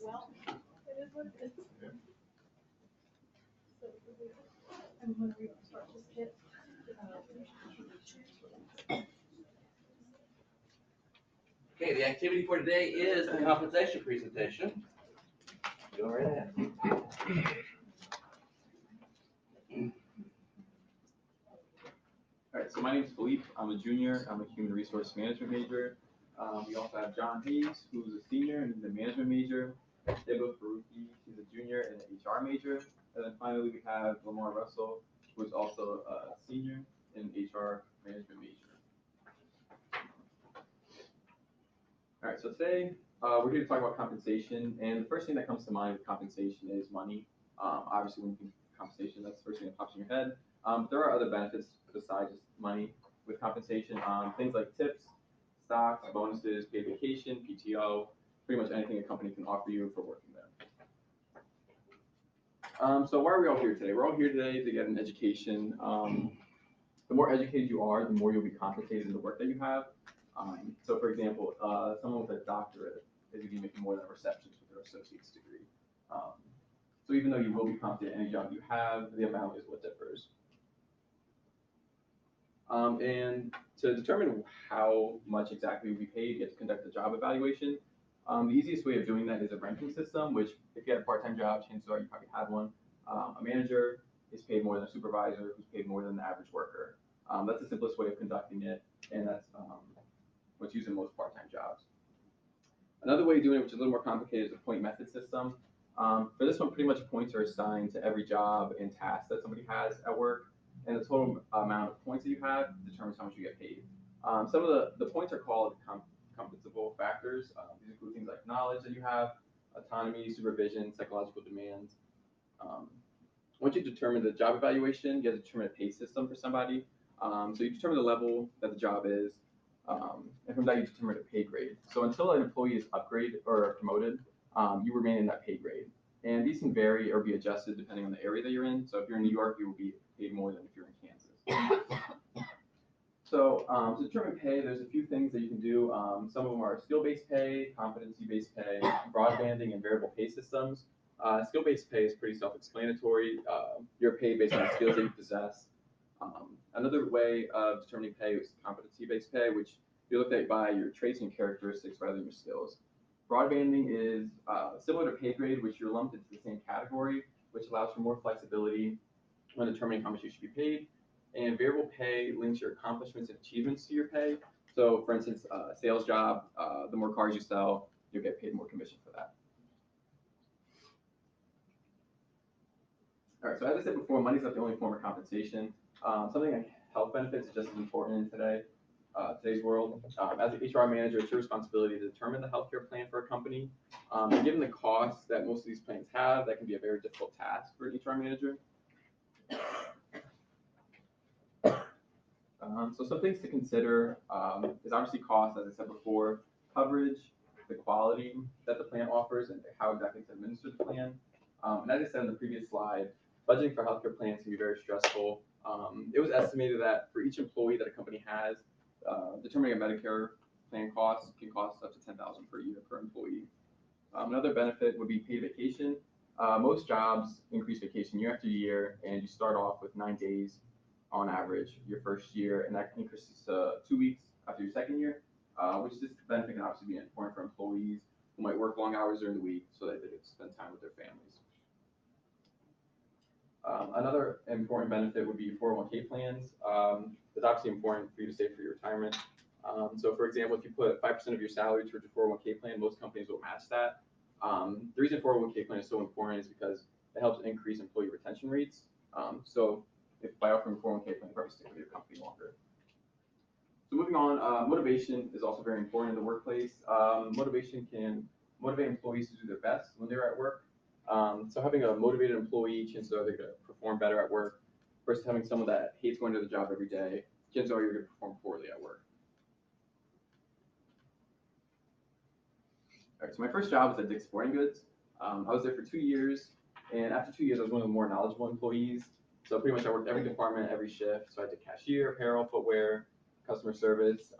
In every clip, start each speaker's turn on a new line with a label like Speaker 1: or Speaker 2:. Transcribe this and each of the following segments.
Speaker 1: Well, it is what it is. So, I'm going to read the start just hit.
Speaker 2: Okay, the activity for today is the compensation presentation. Go right ahead.
Speaker 3: All right, so my name is Philippe. I'm a junior. I'm a human resource management major. We also have John Hayes, who's a senior and he's a management major. Diego Faruqi, he's a junior and an HR major. And then finally, we have Lamar Russell, who is also a senior and HR management major. All right, so today we're here to talk about compensation. And the first thing that comes to mind with compensation is money. Obviously, when you think compensation, that's the first thing that pops in your head. But there are other benefits besides just money with compensation. Things like tips, stocks, bonuses, paid vacation, PTO, pretty much anything a company can offer you for working there. So why are we all here today? We're all here today to get an education. The more educated you are, the more you'll be compensated in the work that you have. So for example, someone with a doctorate is going to be making more than a receptionist with their associate's degree. So even though you will be compensated in any job you have, the amount is what differs. And to determine how much exactly you'll be paid, you have to conduct a job evaluation. The easiest way of doing that is a ranking system, which if you had a part-time job, chances are you probably had one. A manager is paid more than a supervisor, who's paid more than the average worker. That's the simplest way of conducting it, and that's what's used in most part-time jobs. Another way of doing it, which is a little more complicated, is a point method system. For this one, pretty much points are assigned to every job and task that somebody has at work, and the total amount of points that you have determines how much you get paid. Some of the points are called compensable factors. These include things like knowledge that you have, autonomy, supervision, psychological demands. Once you determine the job evaluation, you have to determine a pay system for somebody. So you determine the level that the job is, and from that you determine a pay grade. So until an employee is upgraded or promoted, you remain in that pay grade. And these can vary or be adjusted depending on the area that you're in. So if you're in New York, you will be paid more than if you're in Kansas. So to determine pay, there's a few things that you can do. Some of them are skill-based pay, competency-based pay, broadbanding, and variable pay systems. Skill-based pay is pretty self-explanatory. You're paid based on the skills that you possess. Another way of determining pay is competency-based pay, which you look at by your traits and characteristics rather than your skills. Broadbanding is similar to pay grade, which you're lumped into the same category, which allows for more flexibility when determining how much you should be paid. And variable pay links your accomplishments and achievements to your pay. So for instance, a sales job, the more cars you sell, you'll get paid more commission for that. All right, so as I said before, money's not the only form of compensation. Something like health benefits is just as important in today's world. As an HR manager, it's your responsibility to determine the healthcare plan for a company. And given the costs that most of these plans have, that can be a very difficult task for an HR manager. So some things to consider is obviously cost, as I said before, coverage, the quality that the plan offers, and how exactly to administer the plan. And as I said in the previous slide, budgeting for healthcare plans can be very stressful. It was estimated that for each employee that a company has, determining a Medicare plan cost can cost up to $10,000 per year per employee. Another benefit would be paid vacation. Most jobs increase vacation year after year, and you start off with 9 days on average your first year, and that increases to 2 weeks after your second year, which this benefit can obviously be important for employees who might work long hours during the week so that they can spend time with their families. Another important benefit would be 401k plans. It's obviously important for you to save for your retirement. So for example, if you put 5% of your salary towards your 401k plan, most companies will match that. The reason 401k plan is so important is because it helps increase employee retention rates. So if by offering a 401k plan, you probably stick with your company longer. So moving on, motivation is also very important in the workplace. Motivation can motivate employees to do their best when they're at work. So having a motivated employee, chances are they're going to perform better at work versus having someone that hates going to the job every day, chances are you're going to perform poorly at work. All right, so my first job was at Dick's Sporting Goods. I was there for 2 years, and after 2 years, I was one of the more knowledgeable employees. So pretty much I worked every department, every shift. So I did cashier, apparel, footwear, customer service.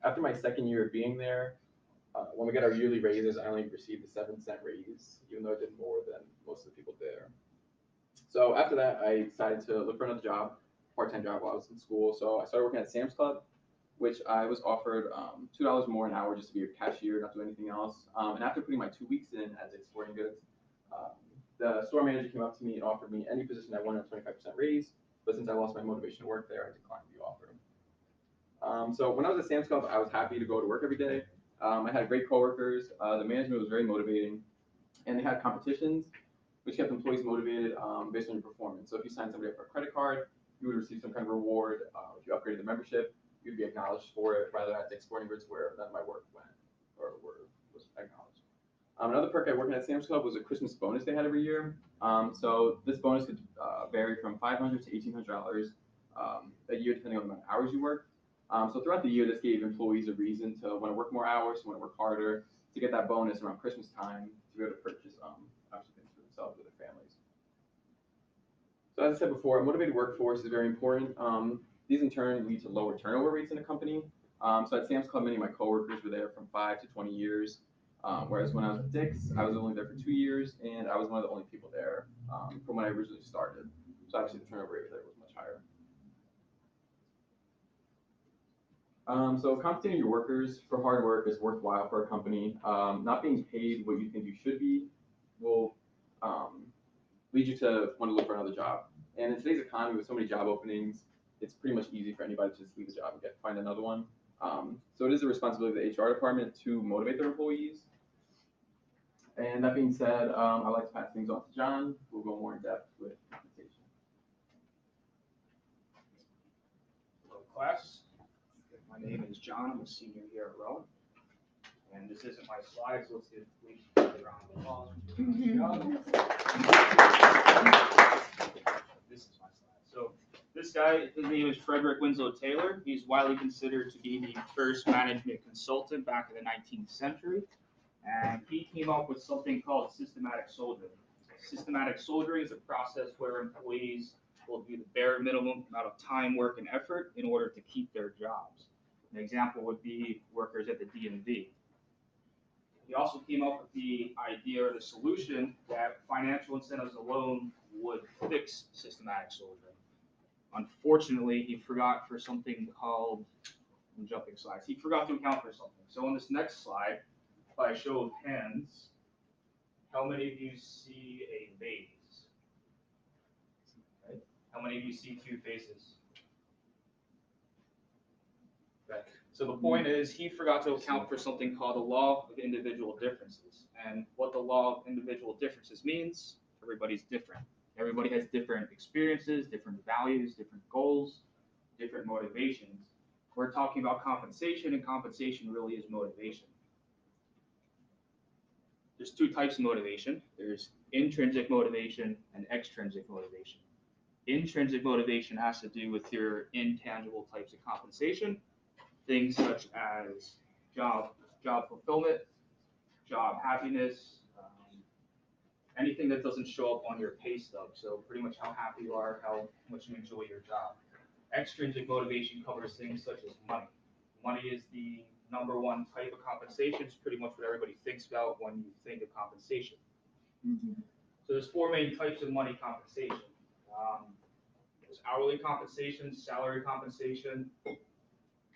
Speaker 3: After my second year of being there, when we get our yearly raises, I only received a 7-cent raise, even though I did more than most of the people there. So after that, I decided to look for another job, part-time job while I was in school. So I started working at Sam's Club, which I was offered $2 more an hour just to be a cashier, not do anything else. And after putting my 2 weeks in as a sporting goods, the store manager came up to me and offered me any position I wanted, a 25% raise. But since I lost my motivation to work there, I declined the offer. So when I was at Sam's Club, I was happy to go to work every day. I had great coworkers. The management was very motivating, and they had competitions, which kept employees motivated based on your performance. So if you signed somebody up for a credit card, you would receive some kind of reward. If you upgraded the membership, you'd be acknowledged for it, rather than at sporting goods where none of my work went or was acknowledged. Another perk I working at Sam's Club was a Christmas bonus they had every year. So this bonus could vary from $500 to $1,800 a year, depending on the amount of hours you work. So throughout the year, this gave employees a reason to want to work more hours, to want to work harder, to get that bonus around Christmas time, to be able to purchase obviously things for themselves or their families. So as I said before, a motivated workforce is very important. These in turn lead to lower turnover rates in a company. So at Sam's Club, many of my coworkers were there from 5 to 20 years, whereas when I was at Dick's, I was only there for 2 years, and I was one of the only people there from when I originally started. So obviously the turnover rate there was much higher. So compensating your workers for hard work is worthwhile for a company. Not being paid what you think you should be will lead you to want to look for another job. And in today's economy, with so many job openings, it's pretty much easy for anybody to just leave a job and find another one. So it is the responsibility of the HR department to motivate their employees. And that being said, I'd like to pass things on to John, who will go more in depth with compensation.
Speaker 4: Hello, class. My name is John. I'm a senior here at Rowan. And this isn't my slide, so let's give a round of applause. This is my slide. So this guy, his name is Frederick Winslow Taylor. He's widely considered to be the first management consultant back in the 19th century. And he came up with something called systematic soldiering. Systematic soldiering is a process where employees will do the bare minimum amount of time, work, and effort in order to keep their jobs. An example would be workers at the DMV. He also came up with the idea or the solution that financial incentives alone would fix systematic soldiering. Unfortunately, he forgot for something called, I'm jumping slides, he forgot to account for something. So on this next slide, by show of hands, how many of you see a vase? Okay. How many of you see two faces? Okay. So the point is, he forgot to account for something called the law of individual differences. And what the law of individual differences means, everybody's different. Everybody has different experiences, different values, different goals, different motivations. We're talking about compensation, and compensation really is motivation. There's two types of motivation. There's intrinsic motivation and extrinsic motivation. Intrinsic motivation has to do with your intangible types of compensation, things such as job fulfillment, job happiness, anything that doesn't show up on your pay stub. So pretty much how happy you are, how much you enjoy your job. Extrinsic motivation covers things such as money. Money is the number one type of compensation. It's pretty much what everybody thinks about when you think of compensation. So there's four main types of money compensation. There's hourly compensation, salary compensation,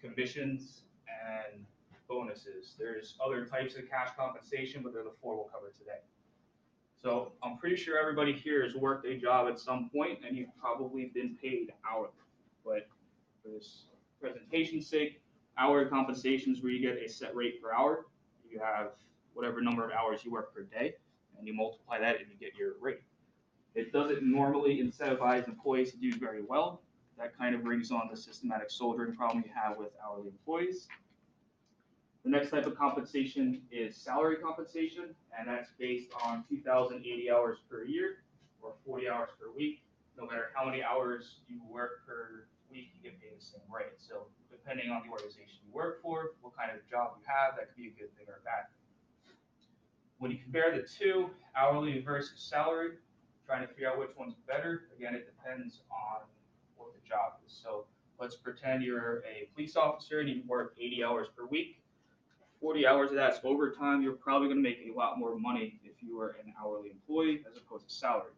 Speaker 4: commissions, and bonuses. There's other types of cash compensation, but they're the four we'll cover today. So I'm pretty sure everybody here has worked a job at some point, and you've probably been paid hourly. But for this presentation's sake, hourly compensation is where you get a set rate per hour. You have whatever number of hours you work per day, and you multiply that and you get your rate. It doesn't normally incentivize employees to do very well. That kind of brings on the systematic soldering problem you have with hourly employees. The next type of compensation is salary compensation, and that's based on 2,080 hours per year or 40 hours per week. No matter how many hours you work per week, you get paid the same rate. So depending on the organization you work for, what kind of job you have, that could be a good thing or a bad thing. When you compare the two, hourly versus salary, trying to figure out which one's better, again, it depends on what the job is. So let's pretend you're a police officer and you work 80 hours per week. 40 hours of that's overtime, you're probably going to make a lot more money if you were an hourly employee as opposed to salary.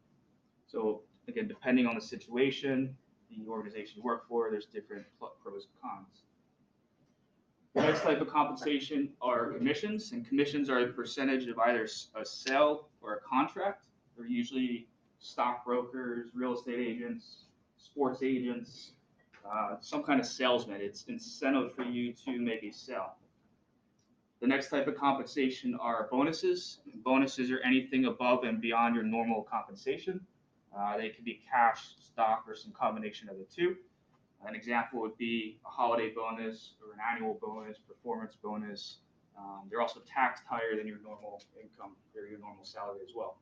Speaker 4: So again, depending on the situation, the organization you work for, there's different pros and cons. The next type of compensation are commissions, and commissions are a percentage of either a sale or a contract. They're usually stockbrokers, real estate agents, sports agents, some kind of salesman. It's incentive for you to make a sale. The next type of compensation are bonuses. Bonuses are anything above and beyond your normal compensation. They can be cash, stock, or some combination of the two. An example would be a holiday bonus or an annual bonus, performance bonus. They're also taxed higher than your normal income or your normal salary as well.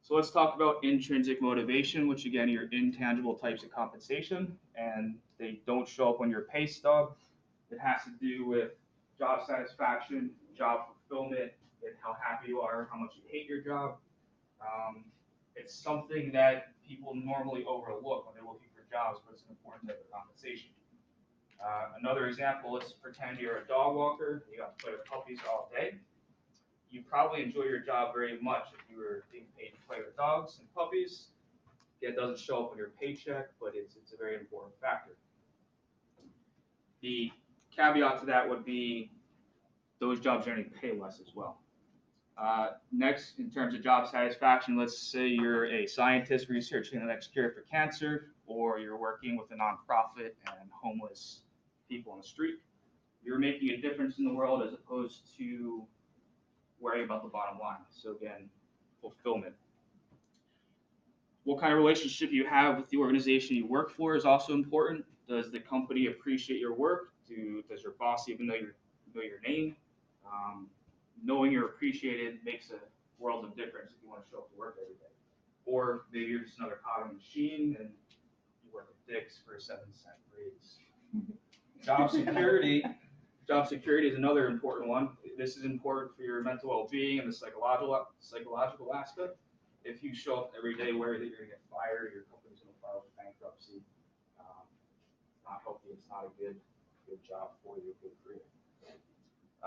Speaker 4: So let's talk about intrinsic motivation, which again, are your intangible types of compensation, and they don't show up on your pay stub. It has to do with job satisfaction, job fulfillment, and how happy you are, how much you hate your job. It's something that people normally overlook when they're looking for jobs, but it's an important type of compensation. Another example, let's pretend you're a dog walker, you got to play with puppies all day. You probably enjoy your job very much if you were being paid to play with dogs and puppies. It doesn't show up on your paycheck, but it's a very important factor. The caveat to that would be those jobs generally pay less as well. Next, in terms of job satisfaction, let's say you're a scientist researching the next cure for cancer, or you're working with a nonprofit and homeless people on the street. You're making a difference in the world as opposed to worrying about the bottom line. So again, fulfillment. What kind of relationship you have with the organization you work for is also important. Does the company appreciate your work? Does your boss even know your name? Knowing you're appreciated makes a world of difference if you want to show up to work every day. Or maybe you're just another cog in the machine and you work at Dick's for a 7-cent raise. Job security is another important one. This is important for your mental well-being and the psychological aspect. If you show up every day worried that you're going to get fired, your company's going to file for bankruptcy, it's not healthy, it's not a good job for you, good career.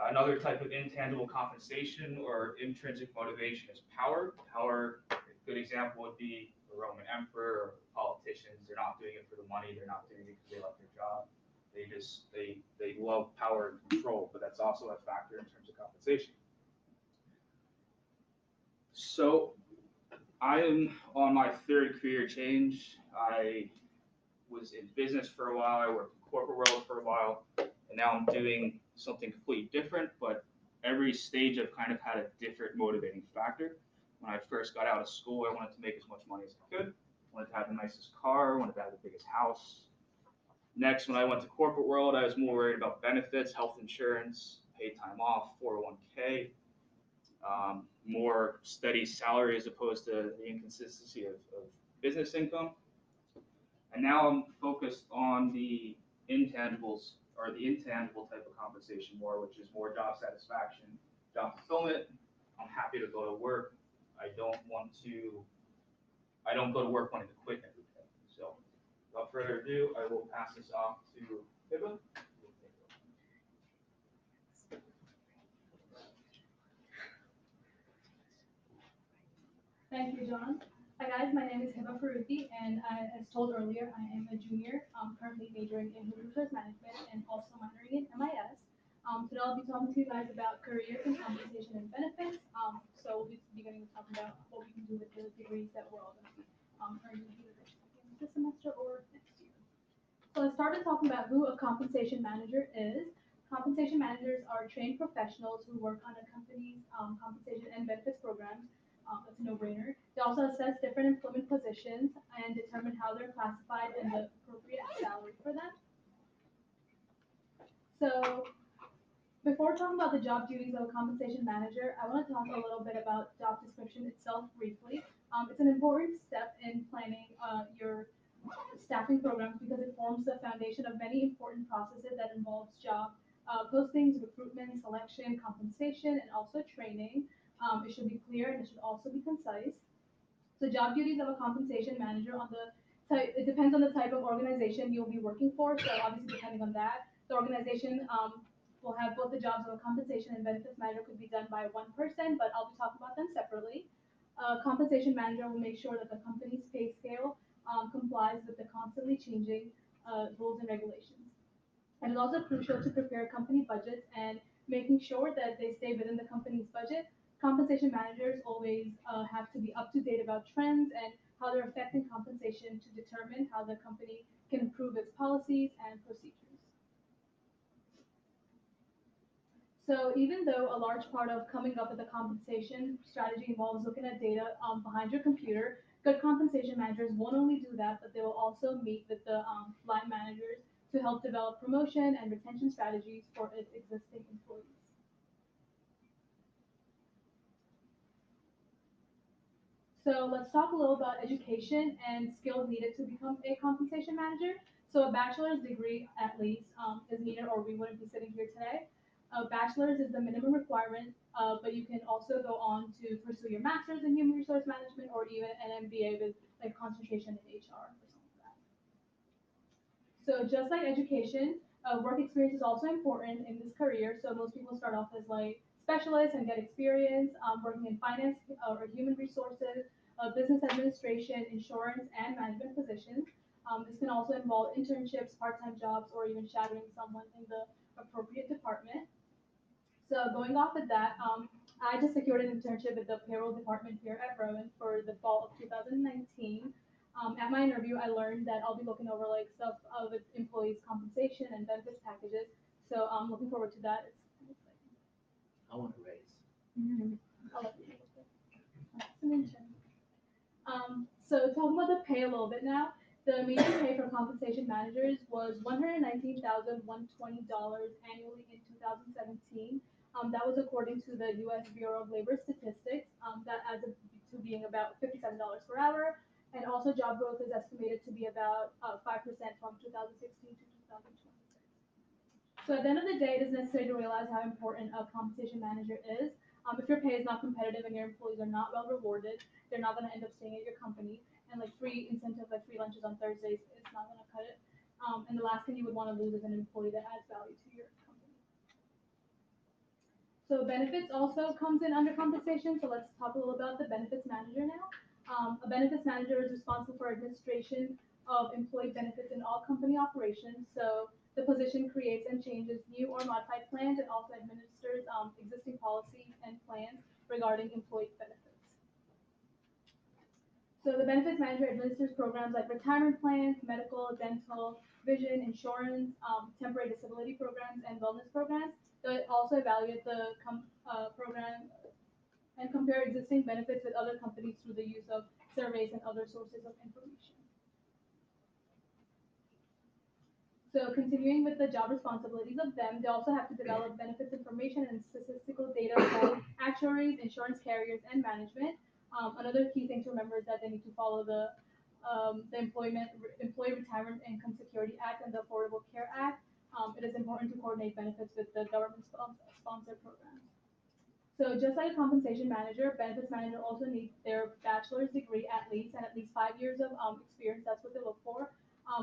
Speaker 4: Another type of intangible compensation or intrinsic motivation is power. Power, a good example would be the Roman emperor or politicians. They're not doing it for the money. They're not doing it because they like their job. They love power and control, but that's also a factor in terms of compensation. So I am on my third career change. I was in business for a while. I worked in the corporate world for a while, and now I'm doing something completely different, but every stage I've kind of had a different motivating factor. When I first got out of school, I wanted to make as much money as I could. I wanted to have the nicest car, I wanted to have the biggest house. Next, when I went to corporate world, I was more worried about benefits, health insurance, paid time off, 401k, more steady salary as opposed to the inconsistency of business income. And now I'm focused on the intangibles, or the intangible type of compensation more, which is more job satisfaction, job fulfillment. I'm happy to go to work. I don't go to work wanting to quit every day. So without further ado, I will pass this off to Hiba.
Speaker 1: Thank you, John. Hi guys, my name is Hiba Faruqi, and as told earlier, I am a junior, currently majoring in human resource management and also minoring in MIS. Today I'll be talking to you guys about careers and compensation and benefits. So we'll be beginning to talk about what we can do with the degrees that we're all going to be earning either this semester or next year. So let's start with talking about who a compensation manager is. Compensation managers are trained professionals who work on a company's compensation and benefits programs. That's a no-brainer. They also assess different employment positions and determine how they're classified and the appropriate salary for them. So before talking about the job duties of a compensation manager, I want to talk a little bit about job description itself briefly. It's an important step in planning your staffing programs because it forms the foundation of many important processes that involves job postings, recruitment, selection, compensation, and also training. It should be clear and it should also be concise. So job duties of a compensation manager it depends on the type of organization you'll be working for. So obviously depending on that, the organization will have both the jobs of a compensation and benefits manager could be done by one person, but I'll be talking about them separately. A compensation manager will make sure that the company's pay scale complies with the constantly changing rules and regulations. And it's also crucial to prepare company budgets and making sure that they stay within the company's budget. Compensation managers always have to be up to date about trends and how they're affecting compensation to determine how the company can improve its policies and procedures. So even though a large part of coming up with a compensation strategy involves looking at data behind your computer, good compensation managers won't only do that, but they will also meet with the line managers to help develop promotion and retention strategies for its existing employees. So let's talk a little about education and skills needed to become a compensation manager. So a bachelor's degree at least is needed, or we wouldn't be sitting here today. A bachelor's is the minimum requirement, but you can also go on to pursue your master's in human resource management or even an MBA with like concentration in HR or something like that. So just like education, work experience is also important in this career. So most people start off as like specialists and get experience working in finance or human resources, business administration, insurance, and management positions. This can also involve internships, part-time jobs, or even shadowing someone in the appropriate department. So going off of that, I just secured an internship with the payroll department here at Rowan for the fall of 2019. At my interview, I learned that I'll be looking over like stuff with employees' compensation and benefits packages. So I'm looking forward to that. It's kind of exciting.
Speaker 2: I want to raise.
Speaker 1: I'll let you know. It's an intern. So talking about the pay a little bit now, the median pay for compensation managers was $119,120 annually in 2017. That was according to the U.S. Bureau of Labor Statistics. That adds up to being about $57 per hour. And also job growth is estimated to be about 5% from 2016 to 2026. So at the end of the day, it is necessary to realize how important a compensation manager is. If your pay is not competitive and your employees are not well rewarded, they're not going to end up staying at your company. And like free incentives, like free lunches on Thursdays, it's not going to cut it. And the last thing you would want to lose is an employee that adds value to your company. So benefits also comes in under compensation. So let's talk a little about the benefits manager now. A benefits manager is responsible for administration of employee benefits in all company operations. So the position creates and changes new or modified plans and also administers existing policy and plans regarding employee benefits. So the benefits manager administers programs like retirement plans, medical, dental, vision, insurance, temporary disability programs, and wellness programs. They also evaluate the program and compare existing benefits with other companies through the use of surveys and other sources of information. So continuing with the job responsibilities of them, they also have to develop benefits information and statistical data for actuaries, insurance carriers, and management. Another key thing to remember is that they need to follow the Employee Retirement Income Security Act and the Affordable Care Act. It is important to coordinate benefits with the government sponsored programs. So just like a compensation manager, benefits manager also needs their bachelor's degree at least and at least 5 years of experience. That's what they look for.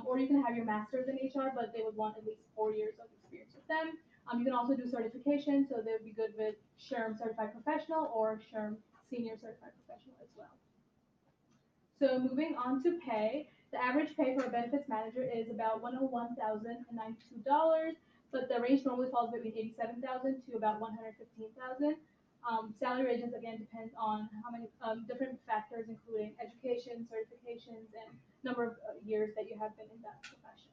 Speaker 1: Or you can have your master's in HR, but they would want at least 4 years of experience with them. You can also do certification, so they would be good with SHRM Certified Professional or SHRM Senior Certified Professional as well. So moving on to pay, the average pay for a benefits manager is about $101,092, but the range normally falls between $87,000 to about $115,000. Salary ranges again depend on how many different factors, including education, certifications, and number of years that you have been in that profession.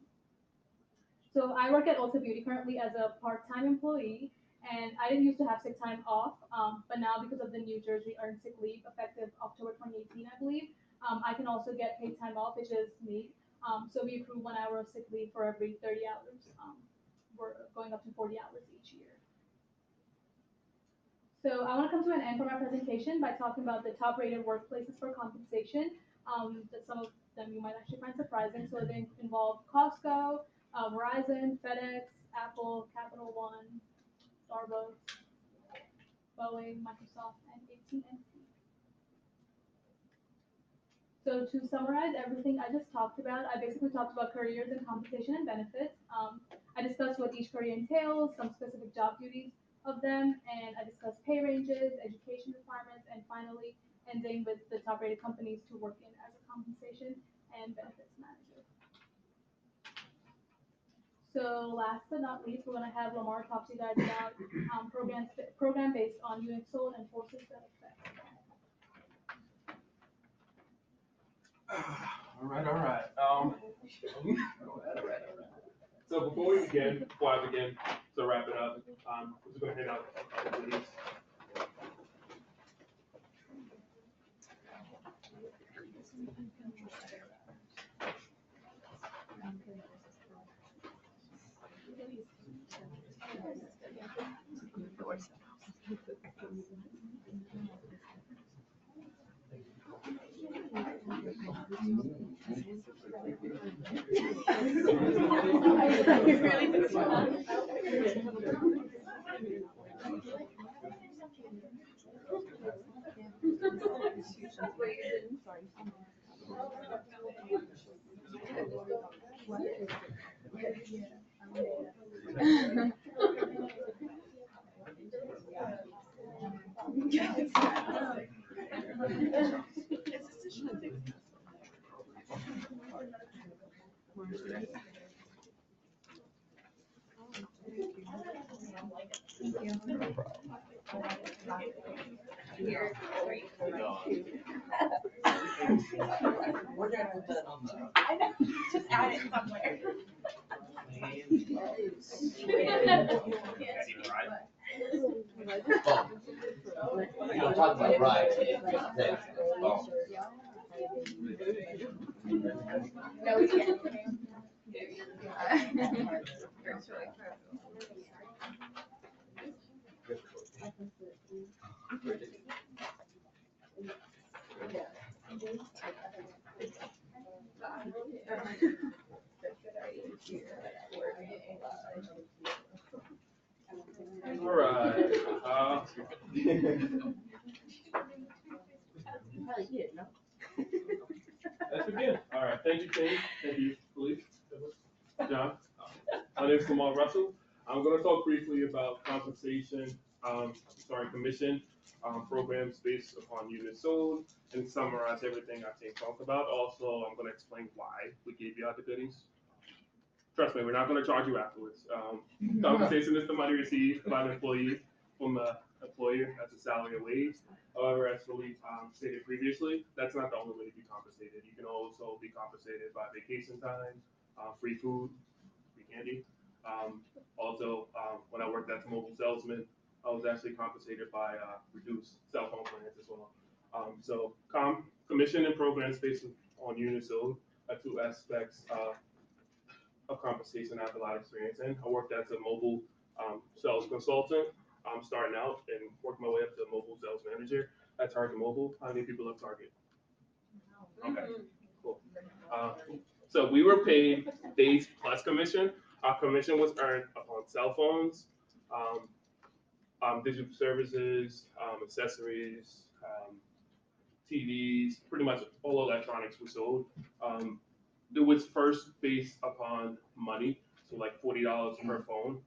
Speaker 1: So I work at Ulta Beauty currently as a part-time employee, and I didn't used to have sick time off, but now because of the New Jersey earned sick leave effective October 2018, I believe, I can also get paid time off, which is neat. So we accrue 1 hour of sick leave for every 30 hours. We're going up to 40 hours each year. So I want to come to an end for my presentation by talking about the top rated workplaces for compensation. That some of them you might actually find surprising. So they involve Costco, Verizon, FedEx, Apple, Capital One, Starbucks, Boeing, Microsoft, and AT&T. So to summarize everything I just talked about, I basically talked about careers and compensation and benefits. I discussed what each career entails, some specific job duties of them, and I discussed pay ranges, education requirements, and finally ending with the top rated companies to work in as a compensation and benefits manager. So last but not least, we're gonna have Lamar talk to you guys about program based on Unix sold and forces that affect.
Speaker 5: All right. So before I begin to wrap it up, I'm just gonna hand out a couple of these.
Speaker 2: We're gonna put that on the.
Speaker 6: I know, just add it somewhere.
Speaker 2: Oh, you don't talk about rights, you just text. Oh.
Speaker 6: No, we can't.
Speaker 5: All right. Let's begin. All right. Thank you, Kate. Thank you, police. John. My name is Lamar Russell. I'm going to talk briefly about commission programs based upon units sold, and summarize everything I think talked about. Also, I'm going to explain why we gave you out the goodies. Trust me, we're not going to charge you afterwards. Compensation is the money received by the employee from the employer as a salary or wage. However, as Philippe stated previously, that's not the only way to be compensated. You can also be compensated by vacation time, free food, free candy. When I worked as a mobile salesman, I was actually compensated by reduced cell phone plans as well. Commission and programs based on units sold are two aspects of compensation I have a lot of experience in. I worked as a mobile sales consultant, starting out and worked my way up to mobile sales manager at Target Mobile. How many people have Target? Okay, cool. So we were paid base plus commission. Our commission was earned upon cell phones, digital services, accessories, TVs, pretty much all electronics we sold. It was first based upon money, so like $40 per phone.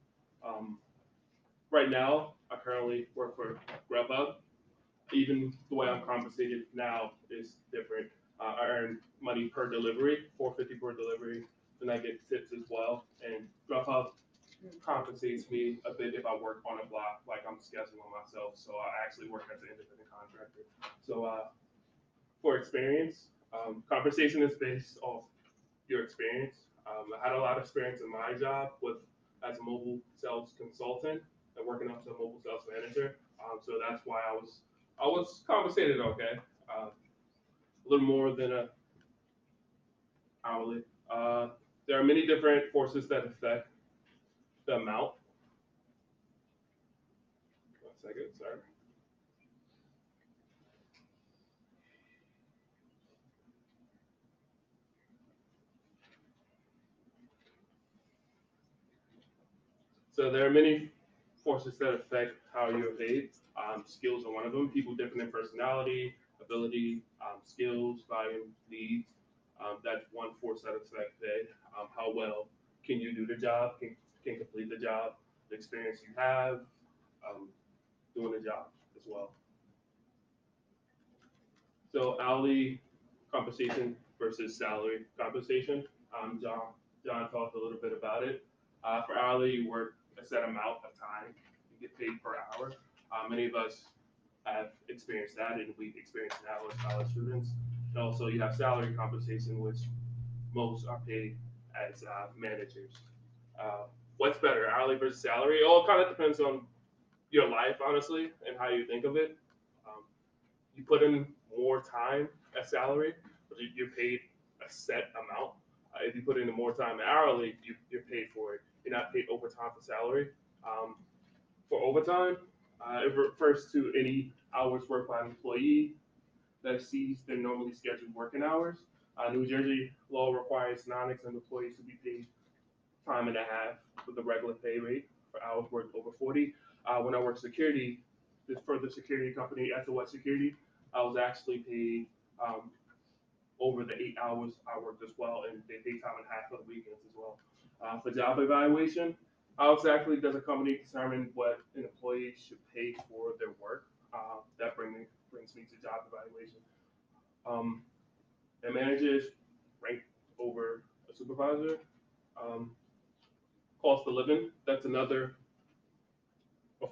Speaker 5: Right now, I currently work for Grubhub. Even the way I'm compensated now is different. I earn money per delivery, $4.50 per delivery, then I get tips as well. And Grubhub compensates me a bit if I work on a block, like I'm scheduling myself. So I actually work as an independent contractor. So for experience, compensation is based off your experience. I had a lot of experience in my job as a mobile sales consultant and working up to a mobile sales manager. So that's why I was compensated okay, a little more than a hourly. There are many different forces that affect the amount. 1 second, sorry. So there are many forces that affect how you're paid. Skills are one of them. People different in personality, ability, skills, volume, needs. That's one force that affects pay. How well can you do the job, can complete the job, the experience you have, doing the job as well. So hourly compensation versus salary compensation. John talked a little bit about it. For hourly, you work a set amount of time, you get paid per hour. Many of us have experienced that, and we've experienced now as college students. And also, you have salary compensation, which most are paid as managers. What's better, hourly versus salary? It all kind of depends on your life, honestly, and how you think of it. You put in more time as salary, but you're paid a set amount. If you put in more time hourly, you're paid for it. You're not paid overtime for salary. For overtime, it refers to any hours worked by an employee that exceeds their normally scheduled working hours. New Jersey law requires non-exempt employees to be paid time and a half with the regular pay rate for hours worked over 40. When I worked security, for the security company, SOS Security, I was actually paid over the 8 hours I worked as well, and they pay time and a half for the weekends as well. For job evaluation, how exactly does a company determine what an employee should pay for their work? That brings me to job evaluation. A manager is ranked over a supervisor. Cost of living, that's another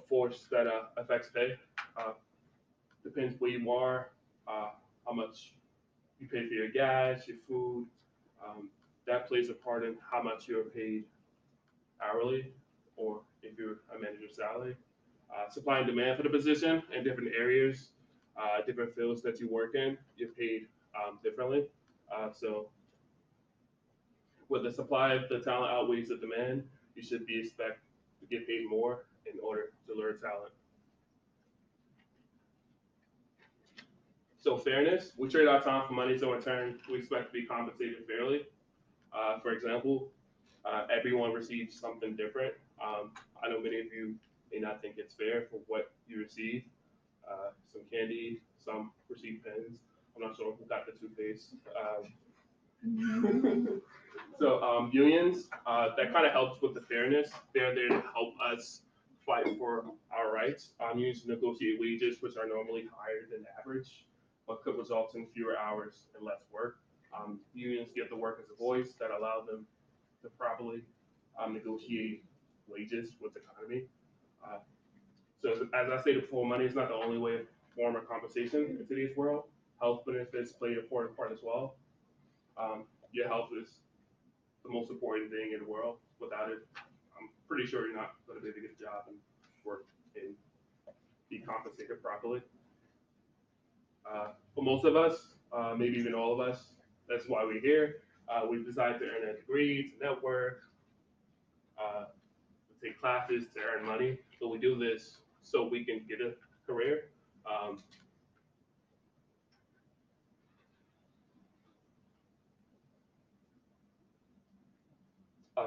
Speaker 5: force that affects pay. Depends where you are, how much you pay for your gas, your food. That plays a part in how much you're paid hourly, or if you're a manager's salary. Supply and demand for the position in different areas, different fields that you work in, you're paid differently. So when the supply of the talent outweighs the demand, you should be expected to get paid more in order to lure talent. So fairness, we trade our time for money, so in turn, we expect to be compensated fairly. For example, everyone receives something different. I know many of you may not think it's fair for what you receive. Some candy, some receive pens. I'm not sure who got the toothpaste. So unions, that kind of helps with the fairness. They're there to help us fight for our rights. Unions negotiate wages, which are normally higher than average, but could result in fewer hours and less work. Unions give the workers a voice that allow them to properly negotiate wages with the economy. So as I stated before, money is not the only way of form of compensation in today's world. Health benefits play an important part as well. Your health is the most important thing in the world. Without it, I'm pretty sure you're not going to be able to get a job and work and be compensated properly. For most of us, maybe even all of us, that's why we're here. We've decided to earn a degree, to network, to take classes, to earn money. So we do this so we can get a career.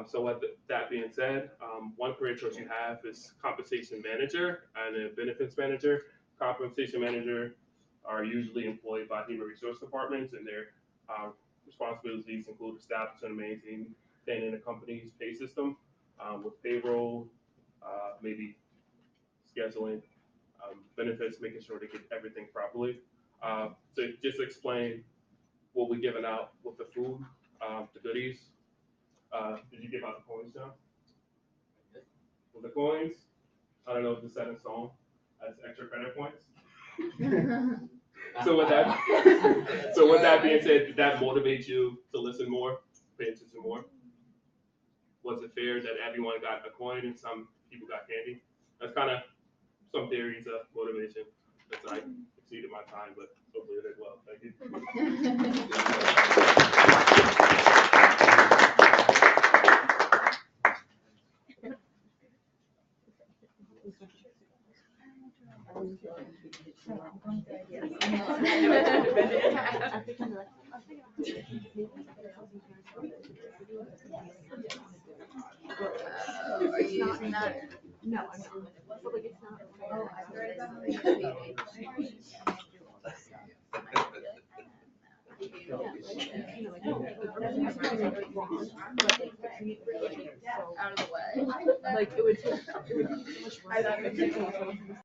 Speaker 5: So with that being said, one career choice you have is compensation manager and a benefits manager. Compensation manager are usually employed by human resource departments, and their responsibilities include establishing and maintaining a company's pay system with payroll, maybe scheduling, benefits, making sure they get everything properly. So just to explain what we're giving out with the food, the goodies. Did you give out the coins, John? With the coins, I don't know if it's set in stone as extra credit points. So with that being said, did that motivate you to listen more, pay attention more? Was it fair that everyone got a coin and some people got candy? That's kind of some theories of motivation. That's I exceeded my time, but hopefully it did well. Thank you.
Speaker 6: Are you using that? No, I'm not. But like it's not. Oh, I read it. Like, it would take so much work.